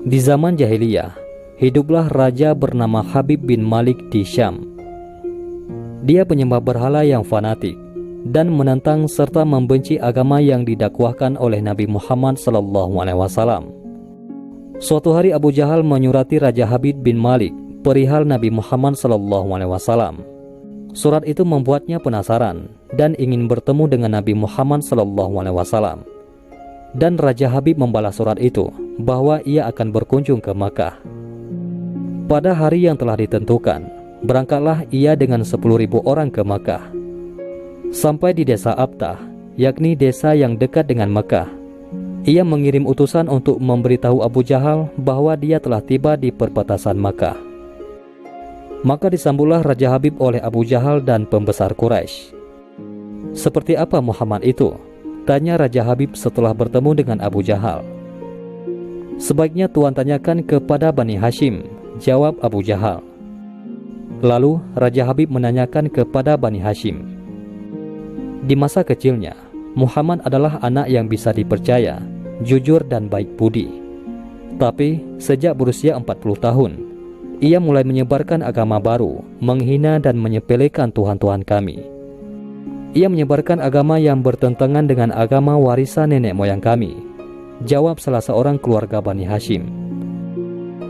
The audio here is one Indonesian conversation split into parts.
Di zaman jahiliyah, hiduplah raja bernama Habib bin Malik di Syam. Dia penyembah berhala yang fanatik dan menentang serta membenci agama yang didakwahkan oleh Nabi Muhammad SAW. Suatu hari Abu Jahal menyurati Raja Habib bin Malik perihal Nabi Muhammad SAW. Surat itu membuatnya penasaran dan ingin bertemu dengan Nabi Muhammad SAW. Dan Raja Habib membalas surat itu bahwa ia akan berkunjung ke Makkah. Pada hari yang telah ditentukan, berangkatlah ia dengan 10.000 orang ke Makkah. Sampai di desa Abtah, yakni desa yang dekat dengan Makkah, ia mengirim utusan untuk memberitahu Abu Jahal bahwa dia telah tiba di perbatasan Makkah. Maka disambutlah Raja Habib oleh Abu Jahal dan pembesar Quraisy. "Seperti apa Muhammad itu?" tanya Raja Habib setelah bertemu dengan Abu Jahal. "Sebaiknya Tuan tanyakan kepada Bani Hashim," jawab Abu Jahal. Lalu Raja Habib menanyakan kepada Bani Hashim. Di masa kecilnya, Muhammad adalah anak yang bisa dipercaya, jujur dan baik budi. Tapi sejak berusia 40 tahun, ia mulai menyebarkan agama baru, menghina dan menyepelekan Tuhan-Tuhan kami. Ia menyebarkan agama yang bertentangan dengan agama warisan nenek moyang kami, jawab salah seorang keluarga Bani Hashim.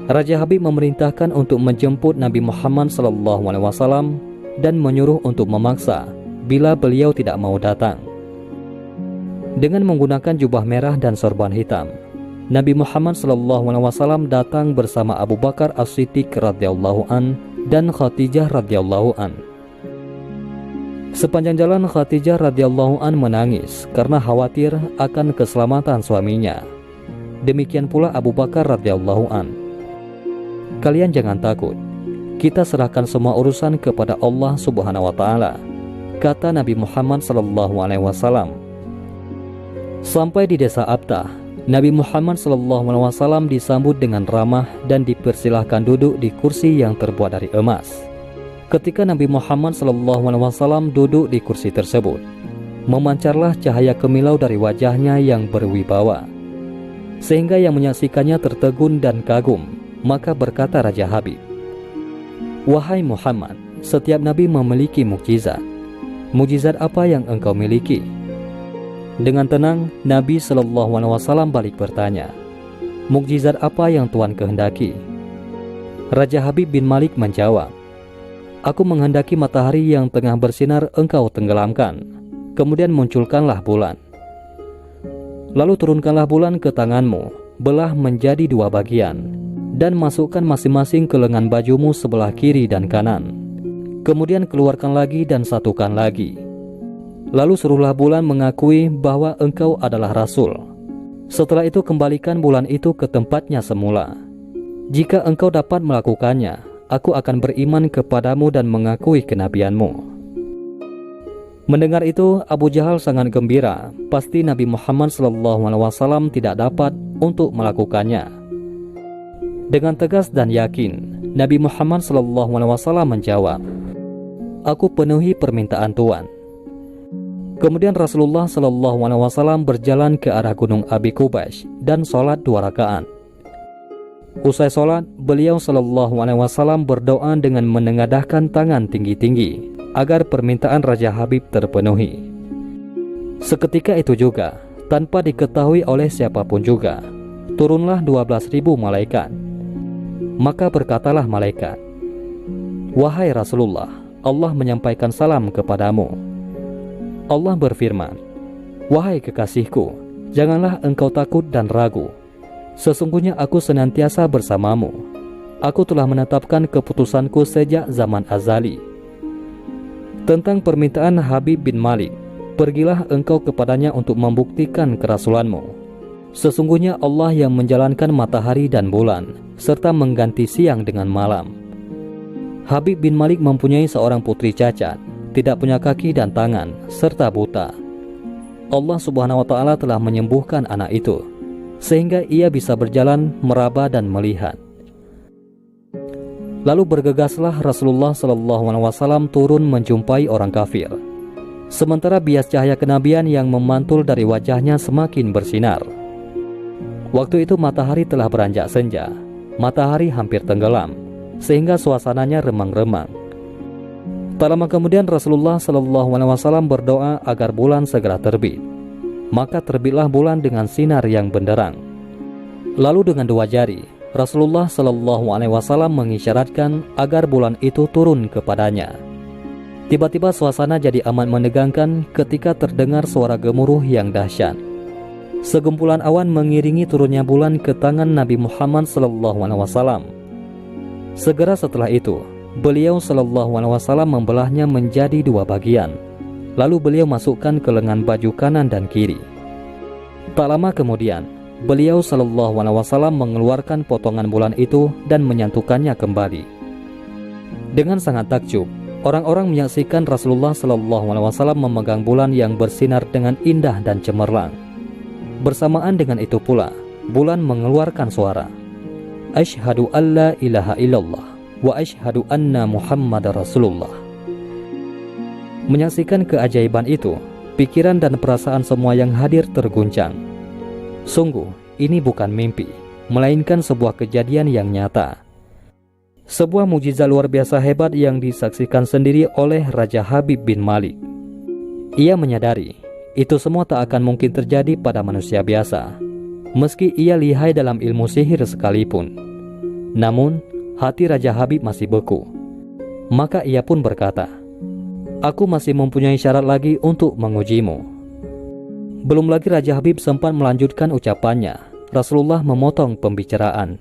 Raja Habib memerintahkan untuk menjemput Nabi Muhammad SAW dan menyuruh untuk memaksa bila beliau tidak mau datang. Dengan menggunakan jubah merah dan sorban hitam, Nabi Muhammad SAW datang bersama Abu Bakar As-Siddiq radhiyallahu an dan Khadijah radhiyallahu an. Sepanjang jalan Khadijah radhiyallahu an menangis karena khawatir akan keselamatan suaminya. Demikian pula Abu Bakar radhiyallahu an. "Kalian jangan takut. Kita serahkan semua urusan kepada Allah Subhanahu wa taala," kata Nabi Muhammad SAW. Sampai di desa Abtah, Nabi Muhammad SAW disambut dengan ramah dan dipersilahkan duduk di kursi yang terbuat dari emas. Ketika Nabi Muhammad SAW duduk di kursi tersebut, memancarlah cahaya kemilau dari wajahnya yang berwibawa, sehingga yang menyaksikannya tertegun dan kagum. Maka berkata Raja Habib, "Wahai Muhammad, setiap Nabi memiliki mukjizat. Mukjizat apa yang engkau miliki?" Dengan tenang, Nabi SAW balik bertanya, "Mukjizat apa yang Tuan kehendaki?" Raja Habib bin Malik menjawab, "Aku menghendaki matahari yang tengah bersinar engkau tenggelamkan, kemudian munculkanlah bulan. Lalu turunkanlah bulan ke tanganmu, belah menjadi 2 bagian, dan masukkan masing-masing ke lengan bajumu sebelah kiri dan kanan. Kemudian keluarkan lagi dan satukan lagi. Lalu suruhlah bulan mengakui bahwa engkau adalah Rasul. Setelah itu kembalikan bulan itu ke tempatnya semula. Jika engkau dapat melakukannya, aku akan beriman kepadamu dan mengakui kenabianmu." Mendengar itu, Abu Jahal sangat gembira. Pasti Nabi Muhammad SAW tidak dapat untuk melakukannya. Dengan tegas dan yakin, Nabi Muhammad SAW menjawab, "Aku penuhi permintaan Tuan." Kemudian Rasulullah SAW berjalan ke arah gunung Abi Qubays dan sholat 2 rakaat. Usai sholat, beliau SAW berdoa dengan menengadahkan tangan tinggi-tinggi agar permintaan Raja Habib terpenuhi. Seketika itu juga, tanpa diketahui oleh siapapun juga, turunlah 12.000 malaikat. Maka berkatalah malaikat, "Wahai Rasulullah, Allah menyampaikan salam kepadamu." Allah berfirman, "Wahai kekasihku, janganlah engkau takut dan ragu. Sesungguhnya aku senantiasa bersamamu. Aku telah menetapkan keputusanku sejak zaman azali. Tentang permintaan Habib bin Malik, pergilah engkau kepadanya untuk membuktikan kerasulanmu. Sesungguhnya Allah yang menjalankan matahari dan bulan, serta mengganti siang dengan malam." Habib bin Malik mempunyai seorang putri cacat, tidak punya kaki dan tangan, serta buta. Allah Subhanahu wa ta'ala telah menyembuhkan anak itu, sehingga ia bisa berjalan, meraba dan melihat. Lalu bergegaslah Rasulullah SAW turun menjumpai orang kafir, sementara bias cahaya kenabian yang memantul dari wajahnya semakin bersinar. Waktu itu matahari telah beranjak senja, matahari hampir tenggelam, sehingga suasananya remang-remang. Tak lama kemudian Rasulullah SAW berdoa agar bulan segera terbit. Maka terbitlah bulan dengan sinar yang benderang. Lalu dengan 2 jari, Rasulullah SAW mengisyaratkan agar bulan itu turun kepadanya. Tiba-tiba suasana jadi amat menegangkan ketika terdengar suara gemuruh yang dahsyat. Segumpulan awan mengiringi turunnya bulan ke tangan Nabi Muhammad SAW. Segera setelah itu, beliau SAW membelahnya menjadi 2 bagian. Lalu beliau masukkan ke lengan baju kanan dan kiri. Tak lama kemudian, beliau SAW mengeluarkan potongan bulan itu dan menyatukannya kembali. Dengan sangat takjub, orang-orang menyaksikan Rasulullah SAW memegang bulan yang bersinar dengan indah dan cemerlang. Bersamaan dengan itu pula, bulan mengeluarkan suara, Asyhadu an la ilaha illallah wa asyhadu anna Muhammadar Rasulullah. Menyaksikan keajaiban itu, pikiran dan perasaan semua yang hadir terguncang. Sungguh, ini bukan mimpi, melainkan sebuah kejadian yang nyata. Sebuah mukjizat luar biasa hebat yang disaksikan sendiri oleh Raja Habib bin Malik. Ia menyadari itu semua tak akan mungkin terjadi pada manusia biasa, meski ia lihai dalam ilmu sihir sekalipun. Namun, hati Raja Habib masih beku. Maka ia pun berkata, "Aku masih mempunyai syarat lagi untuk mengujimu." Belum lagi Raja Habib sempat melanjutkan ucapannya, Rasulullah memotong pembicaraan.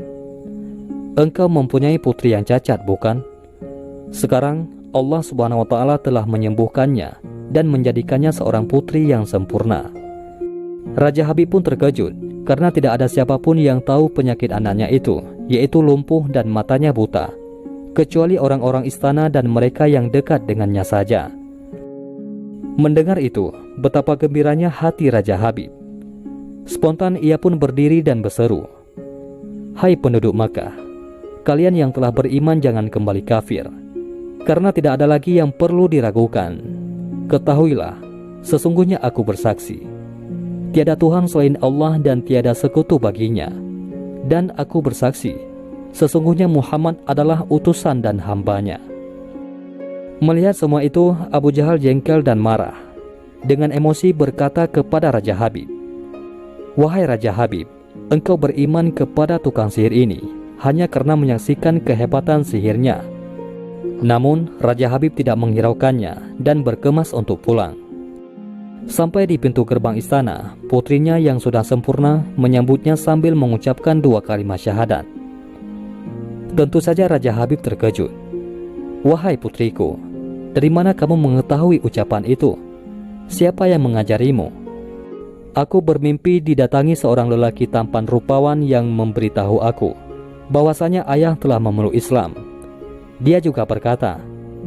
"Engkau mempunyai putri yang cacat, bukan? Sekarang Allah Subhanahu wa Ta'ala telah menyembuhkannya dan menjadikannya seorang putri yang sempurna." Raja Habib pun terkejut karena tidak ada siapapun yang tahu penyakit anaknya itu, yaitu lumpuh dan matanya buta, kecuali orang-orang istana dan mereka yang dekat dengannya saja. Mendengar itu, betapa gembiranya hati Raja Habib. Spontan ia pun berdiri dan berseru, "Hai penduduk Makkah, kalian yang telah beriman jangan kembali kafir, karena tidak ada lagi yang perlu diragukan. Ketahuilah, sesungguhnya aku bersaksi, tiada Tuhan selain Allah dan tiada sekutu baginya. Dan aku bersaksi, sesungguhnya Muhammad adalah utusan dan hambanya." Melihat semua itu, Abu Jahal jengkel dan marah. Dengan emosi berkata kepada Raja Habib, "Wahai Raja Habib, engkau beriman kepada tukang sihir ini hanya karena menyaksikan kehebatan sihirnya." Namun, Raja Habib tidak menghiraukannya dan berkemas untuk pulang. Sampai di pintu gerbang istana, putrinya yang sudah sempurna menyambutnya sambil mengucapkan 2 kalimat syahadat. Tentu saja Raja Habib terkejut. "Wahai putriku, dari mana kamu mengetahui ucapan itu? Siapa yang mengajarimu?" "Aku bermimpi didatangi seorang lelaki tampan rupawan yang memberitahu aku bahwasanya ayah telah memeluk Islam. Dia juga berkata,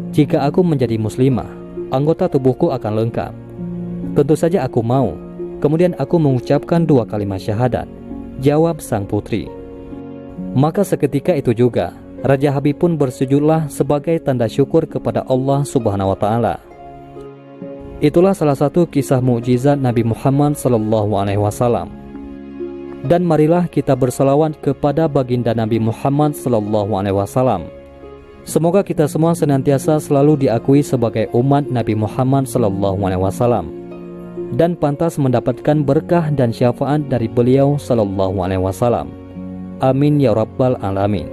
jika aku menjadi muslimah, anggota tubuhku akan lengkap. Tentu saja aku mau. Kemudian aku mengucapkan 2 kalimat syahadat," jawab sang putri. Maka seketika itu juga Raja Habib pun bersujudlah sebagai tanda syukur kepada Allah Subhanahu wa Ta'ala. Itulah salah satu kisah mukjizat Nabi Muhammad SAW. Dan marilah kita berselawat kepada baginda Nabi Muhammad SAW. Semoga kita semua senantiasa selalu diakui sebagai umat Nabi Muhammad SAW dan pantas mendapatkan berkah dan syafaat dari beliau SAW. Amin ya rabbal alamin.